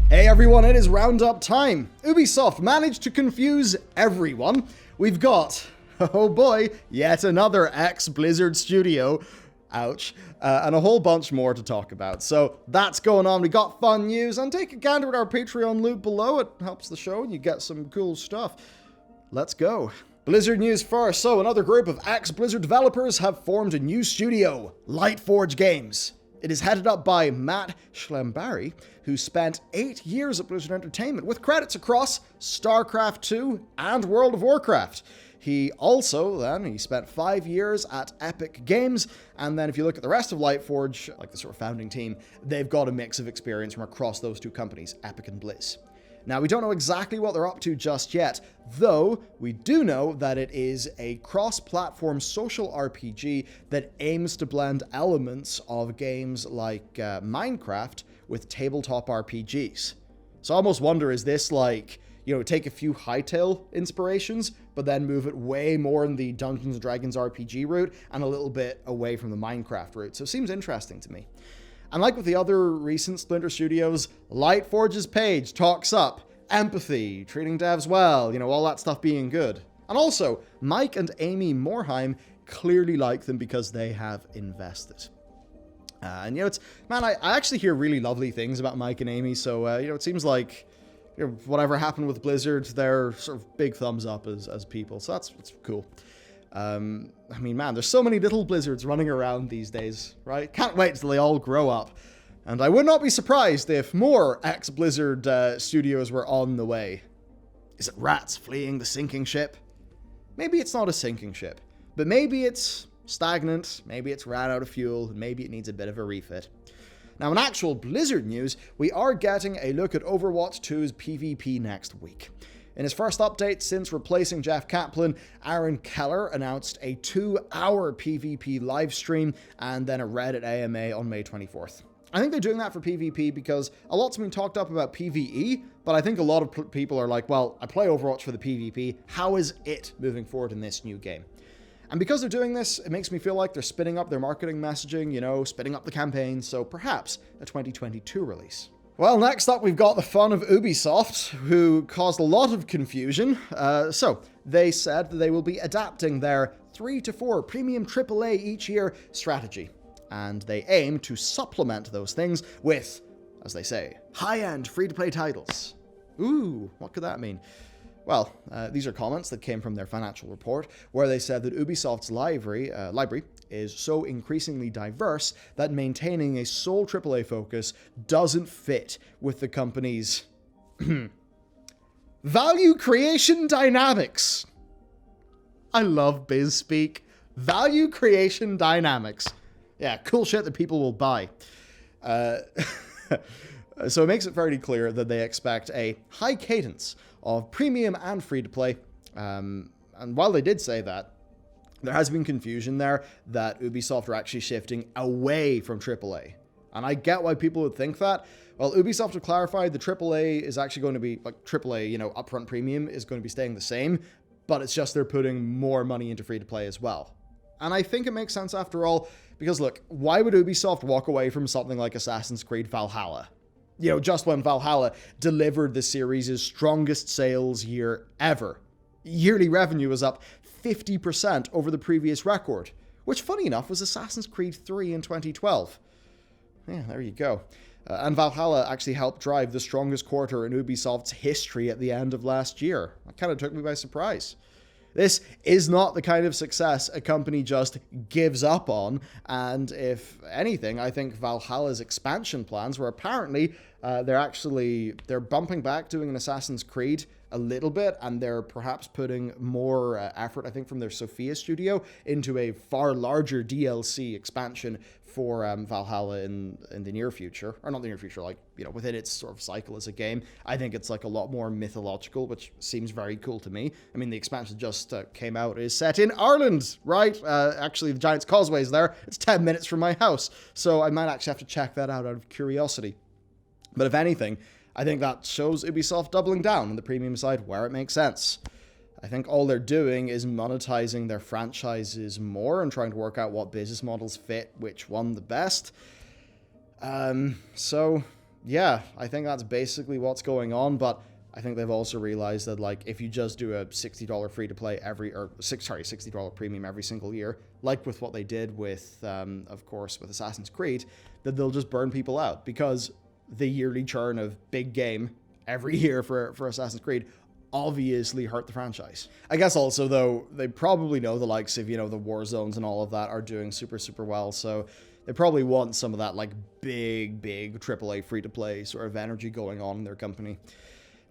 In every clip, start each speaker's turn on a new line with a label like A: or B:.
A: Hey everyone, it is roundup time. Ubisoft managed to confuse everyone. We've got, oh boy, yet another ex-Blizzard studio. Ouch. And a whole bunch more to talk about. So that's going on. We got fun news. And take a gander at our Patreon loop below. It helps the show and you get some cool stuff. Let's go. Blizzard news first. So another group of ex-Blizzard developers have formed a new studio, Lightforge Games. It is headed up by Matt Schlembari, who spent 8 years at Blizzard Entertainment, with credits across StarCraft 2 and World of Warcraft. He spent 5 years at Epic Games, and then if you look at the rest of Lightforge, like the sort of founding team, they've got a mix of experience from across those two companies, Epic and Blizz. Now, we don't know exactly what they're up to just yet, though we do know that it is a cross-platform social RPG that aims to blend elements of games like Minecraft with tabletop RPGs. So I almost wonder, is this like, take a few Hytale inspirations, but then move it way more in the Dungeons & Dragons RPG route and a little bit away from the Minecraft route? So it seems interesting to me. And like with the other recent Splinter Studios, Lightforge's page talks up empathy, treating devs well, all that stuff being good. And also, Mike and Amy Morheim clearly like them because they have invested. I actually hear really lovely things about Mike and Amy, so, it seems like whatever happened with Blizzard, they're sort of big thumbs up as people, so that's cool. There's so many little Blizzards running around these days, right? Can't wait till they all grow up. And I would not be surprised if more ex-Blizzard studios were on the way. Is it rats fleeing the sinking ship? Maybe it's not a sinking ship, but maybe it's stagnant, maybe it's ran out of fuel, and maybe it needs a bit of a refit. Now, in actual Blizzard news, we are getting a look at Overwatch 2's PvP next week. In his first update since replacing Jeff Kaplan, Aaron Keller announced a 2-hour PvP livestream and then a Reddit AMA on May 24th. I think they're doing that for PvP because a lot's been talked up about PvE, but I think a lot of people are like, well, I play Overwatch for the PvP. How is it moving forward in this new game? And because they're doing this, it makes me feel like they're spinning up their marketing messaging, spinning up the campaign, so perhaps a 2022 release. Well, next up, we've got the fun of Ubisoft, who caused a lot of confusion. So they said that they will be adapting their 3 to 4 premium AAA each year strategy. And they aim to supplement those things with, as they say, high-end free-to-play titles. Ooh, what could that mean? Well, these are comments that came from their financial report, where they said that Ubisoft's library is so increasingly diverse that maintaining a sole AAA focus doesn't fit with the company's value creation dynamics. I love biz speak. Value creation dynamics. Yeah, cool shit that people will buy. So it makes it fairly clear that they expect a high cadence of premium and free-to-play. And while they did say that, there has been confusion there that Ubisoft are actually shifting away from AAA. And I get why people would think that. Well, Ubisoft have clarified the AAA is actually going to be, like AAA, upfront premium is going to be staying the same, but it's just they're putting more money into free-to-play as well. And I think it makes sense after all, because look, why would Ubisoft walk away from something like Assassin's Creed Valhalla? Just when Valhalla delivered the series' strongest sales year ever. Yearly revenue was up 50% over the previous record, which, funny enough, was Assassin's Creed 3 in 2012. Yeah, there you go. And Valhalla actually helped drive the strongest quarter in Ubisoft's history at the end of last year. That kind of took me by surprise. This is not the kind of success a company just gives up on, and if anything, I think Valhalla's expansion plans were apparently, they're bumping back doing an Assassin's Creed a little bit, and they're perhaps putting more effort, I think, from their Sofia studio into a far larger DLC expansion for Valhalla in the near future, or not the near future, within its sort of cycle as a game. I think it's like a lot more mythological, which seems very cool to me. I mean, the expansion just came out, is set in Ireland, right? Actually, the Giant's Causeway is there. It's 10 minutes from my house, so I might actually have to check that out of curiosity. But if anything, I think that shows Ubisoft doubling down on the premium side where it makes sense. I think all they're doing is monetizing their franchises more and trying to work out what business models fit which one the best. So yeah, I think that's basically what's going on, but I think they've also realized that, like, if you just do a $60 free-to-play $60 premium every single year, like with what they did with, of course, with Assassin's Creed, that they'll just burn people out, because the yearly churn of big game every year for Assassin's Creed obviously hurt the franchise. I guess also, though, they probably know the likes of, the war zones and all of that are doing super, super well, so they probably want some of that, like, big AAA free-to-play sort of energy going on in their company.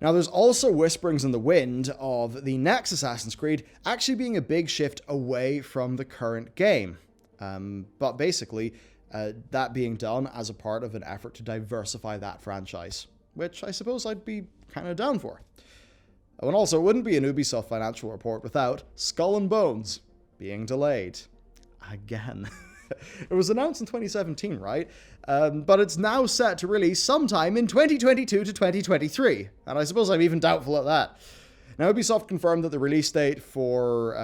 A: Now, there's also whisperings in the wind of the next Assassin's Creed actually being a big shift away from the current game. But basically, that being done as a part of an effort to diversify that franchise, which I suppose I'd be kind of down for. And also, it wouldn't be an Ubisoft financial report without Skull and Bones being delayed. Again. It was announced in 2017, right? But it's now set to release sometime in 2022 to 2023. And I suppose I'm even doubtful at that. Now, Ubisoft confirmed that the release date for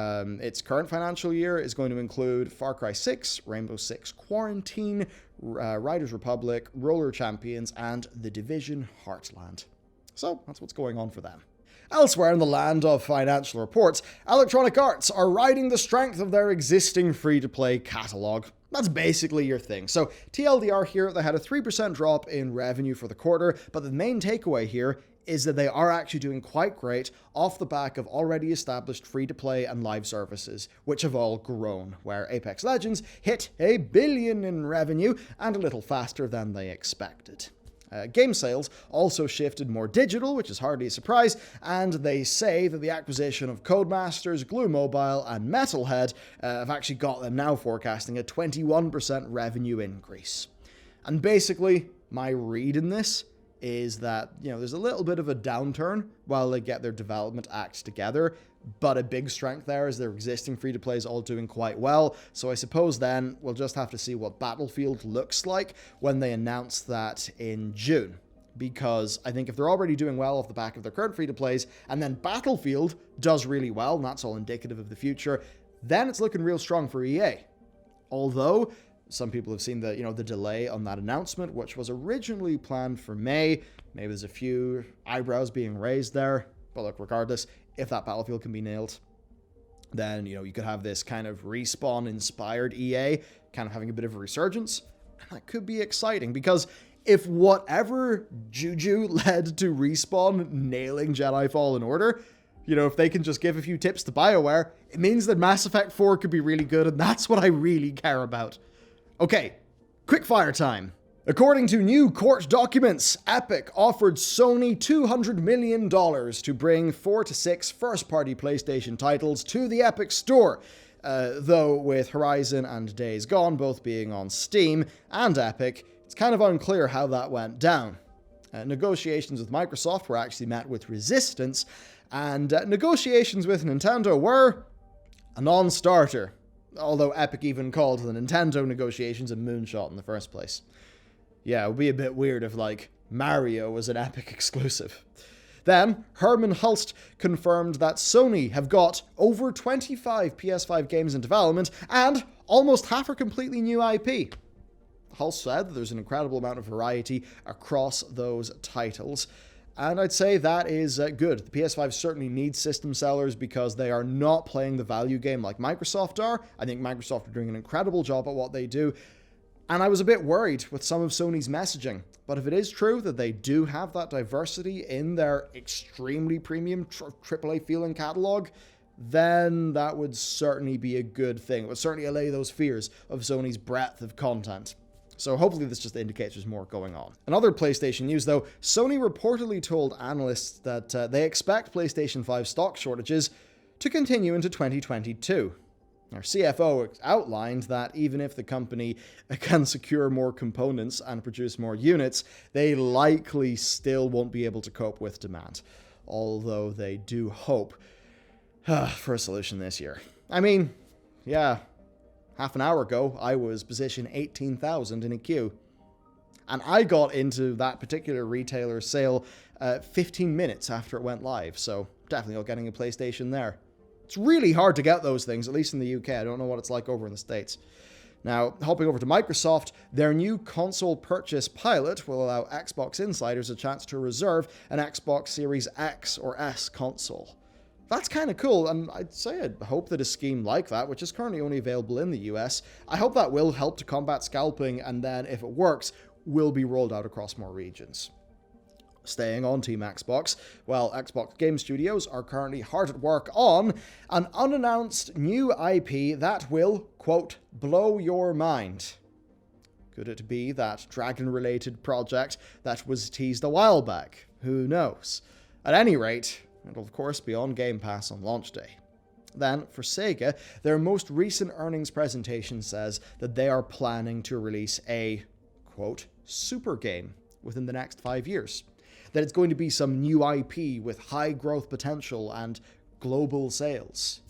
A: its current financial year is going to include Far Cry 6, Rainbow Six Quarantine, Riders Republic, Roller Champions, and The Division Heartland. So, that's what's going on for them. Elsewhere in the land of financial reports, Electronic Arts are riding the strength of their existing free-to-play catalog. That's basically your thing. So, TLDR here, they had a 3% drop in revenue for the quarter, but the main takeaway here is that they are actually doing quite great off the back of already established free-to-play and live services, which have all grown, where Apex Legends hit $1 billion in revenue and a little faster than they expected. Game sales also shifted more digital, which is hardly a surprise, and they say that the acquisition of Codemasters, Glue Mobile, and Metalhead have actually got them now forecasting a 21% revenue increase. And basically, my read in this is that, there's a little bit of a downturn while they get their development act together, but a big strength there is their existing free-to-play is all doing quite well, so I suppose then we'll just have to see what Battlefield looks like when they announce that in June. Because I think if they're already doing well off the back of their current free-to-plays, and then Battlefield does really well, and that's all indicative of the future, then it's looking real strong for EA. Although, some people have seen the, the delay on that announcement, which was originally planned for May. Maybe there's a few eyebrows being raised there. But look, regardless, if that Battlefield can be nailed, then, you could have this kind of Respawn-inspired EA kind of having a bit of a resurgence. And that could be exciting, because if whatever juju led to Respawn nailing Jedi Fallen Order, if they can just give a few tips to BioWare, it means that Mass Effect 4 could be really good, and that's what I really care about. Okay, quick fire time. According to new court documents, Epic offered Sony $200 million to bring 4 to 6 first-party PlayStation titles to the Epic Store, though with Horizon and Days Gone both being on Steam and Epic, it's kind of unclear how that went down. Negotiations with Microsoft were actually met with resistance, and negotiations with Nintendo were a non-starter, although Epic even called the Nintendo negotiations a moonshot in the first place. Yeah, it would be a bit weird if, Mario was an Epic exclusive. Then, Herman Hulst confirmed that Sony have got over 25 PS5 games in development and almost half are completely new IP. Hulst said that there's an incredible amount of variety across those titles, and I'd say that is good. The PS5 certainly needs system sellers because they are not playing the value game like Microsoft are. I think Microsoft are doing an incredible job at what they do. And I was a bit worried with some of Sony's messaging. But if it is true that they do have that diversity in their extremely premium AAA feeling catalog, then that would certainly be a good thing. It would certainly allay those fears of Sony's breadth of content. So hopefully this just indicates there's more going on. In other PlayStation news though, Sony reportedly told analysts that they expect PlayStation 5 stock shortages to continue into 2022. Our CFO outlined that even if the company can secure more components and produce more units, they likely still won't be able to cope with demand, although they do hope for a solution this year. I mean, yeah, half an hour ago, I was position 18,000 in a queue, and I got into that particular retailer sale 15 minutes after it went live, so definitely not getting a PlayStation there. It's really hard to get those things, at least in the UK. I don't know what it's like over in the States. Now, hopping over to Microsoft, their new console purchase pilot will allow Xbox insiders a chance to reserve an Xbox Series X or S console. That's kind of cool, and I'd say I hope that a scheme like that, which is currently only available in the US, I hope that will help to combat scalping, and then, if it works, will be rolled out across more regions. Staying on Team Xbox, well, Xbox Game Studios are currently hard at work on an unannounced new IP that will, quote, blow your mind. Could it be that dragon-related project that was teased a while back? Who knows? At any rate, it'll of course be on Game Pass on launch day. Then, for Sega, their most recent earnings presentation says that they are planning to release a, quote, super game within the next 5 years. That it's going to be some new IP with high growth potential and global sales.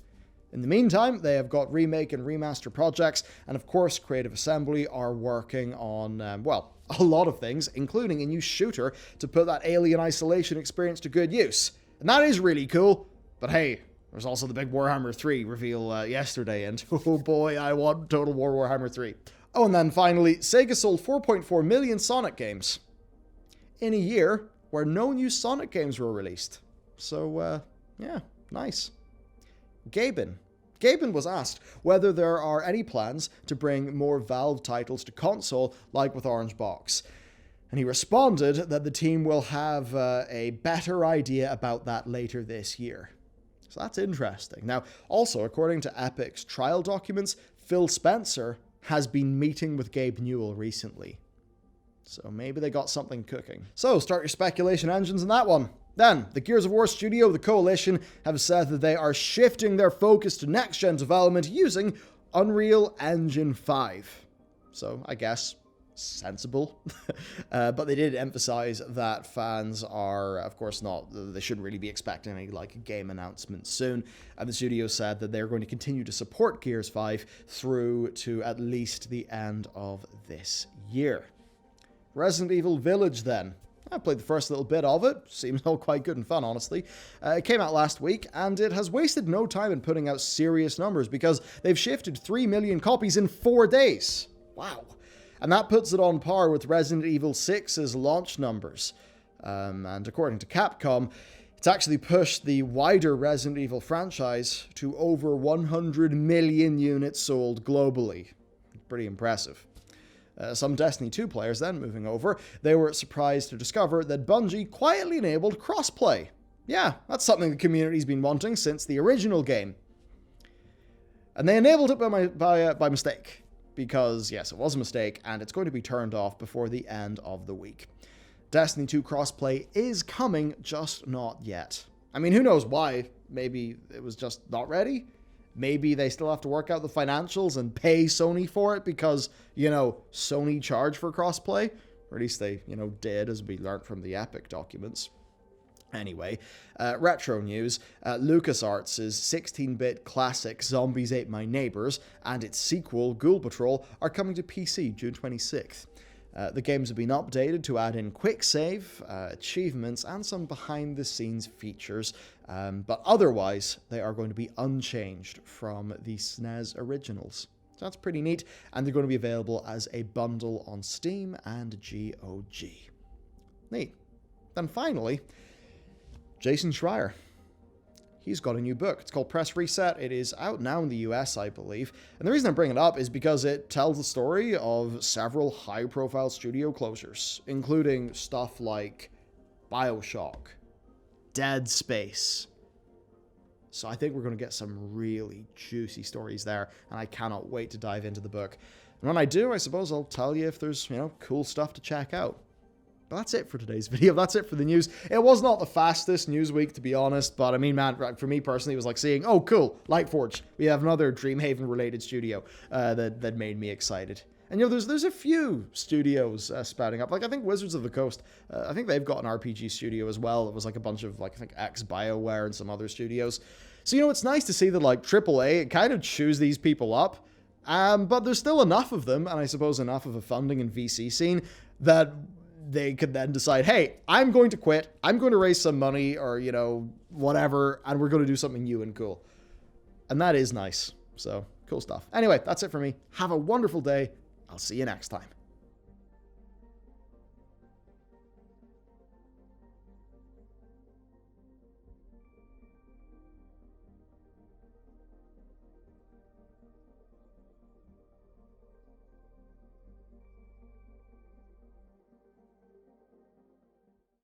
A: In the meantime, they have got remake and remaster projects, and of course, Creative Assembly are working on, a lot of things, including a new shooter to put that Alien Isolation experience to good use. And that is really cool, but hey, there's also the big Warhammer 3 reveal yesterday, and oh boy, I want Total War Warhammer 3. Oh, and then finally, Sega sold 4.4 million Sonic games in a year where no new Sonic games were released. So, yeah, nice. GabeN. GabeN was asked whether there are any plans to bring more Valve titles to console, like with Orange Box. And he responded that the team will have a better idea about that later this year. So that's interesting. Now, also, according to Epic's trial documents, Phil Spencer has been meeting with Gabe Newell recently. So maybe they got something cooking. So start your speculation engines in that one. Then, the Gears of War studio, the Coalition, have said that they are shifting their focus to next-gen development using Unreal Engine 5. So, I guess, sensible. But they did emphasize that fans are, of course, they shouldn't really be expecting any, game announcements soon. And the studio said that they're going to continue to support Gears 5 through to at least the end of this year. Resident Evil Village, then. I played the first little bit of it. Seems all quite good and fun, honestly. It came out last week, and it has wasted no time in putting out serious numbers because they've shifted 3 million copies in 4 days. Wow. And that puts it on par with Resident Evil 6's launch numbers. And according to Capcom, it's actually pushed the wider Resident Evil franchise to over 100 million units sold globally. Pretty impressive. Some Destiny 2 players then, moving over, they were surprised to discover that Bungie quietly enabled crossplay. Yeah, that's something the community's been wanting since the original game. And they enabled it by mistake. Because, yes, it was a mistake, and it's going to be turned off before the end of the week. Destiny 2 crossplay is coming, just not yet. I mean, who knows why? Maybe it was just not ready? Maybe they still have to work out the financials and pay Sony for it because, Sony charged for crossplay. Or at least they, did, as we learned from the Epic documents. Anyway, retro news. LucasArts' 16-bit classic Zombies Ate My Neighbors and its sequel, Ghoul Patrol, are coming to PC June 26th. The games have been updated to add in quick save, achievements, and some behind-the-scenes features, but otherwise, they are going to be unchanged from the SNES originals. So that's pretty neat, and they're going to be available as a bundle on Steam and GOG. Neat. Then finally, Jason Schreier. He's got a new book. It's called Press Reset. It is out now in the US, I believe. And the reason I'm bringing it up is because it tells the story of several high-profile studio closures, including stuff like BioShock, Dead Space. So I think we're going to get some really juicy stories there, and I cannot wait to dive into the book. And when I do, I suppose I'll tell you if there's, cool stuff to check out. But that's it for today's video. That's it for the news. It was not the fastest news week, to be honest, but I mean, man, for me personally, it was like seeing, oh, cool, Lightforge. We have another Dreamhaven-related studio that made me excited. And, there's a few studios spouting up. I think Wizards of the Coast, I think they've got an RPG studio as well. It was a bunch of, I think, ex-BioWare and some other studios. So, it's nice to see that, AAA, it kind of chews these people up. But there's still enough of them, and I suppose enough of a funding and VC scene, that they could then decide, hey, I'm going to quit, I'm going to raise some money, or, whatever, and we're going to do something new and cool. And that is nice. So, Cool stuff. Anyway, that's it for me. Have a wonderful day. I'll see you next time.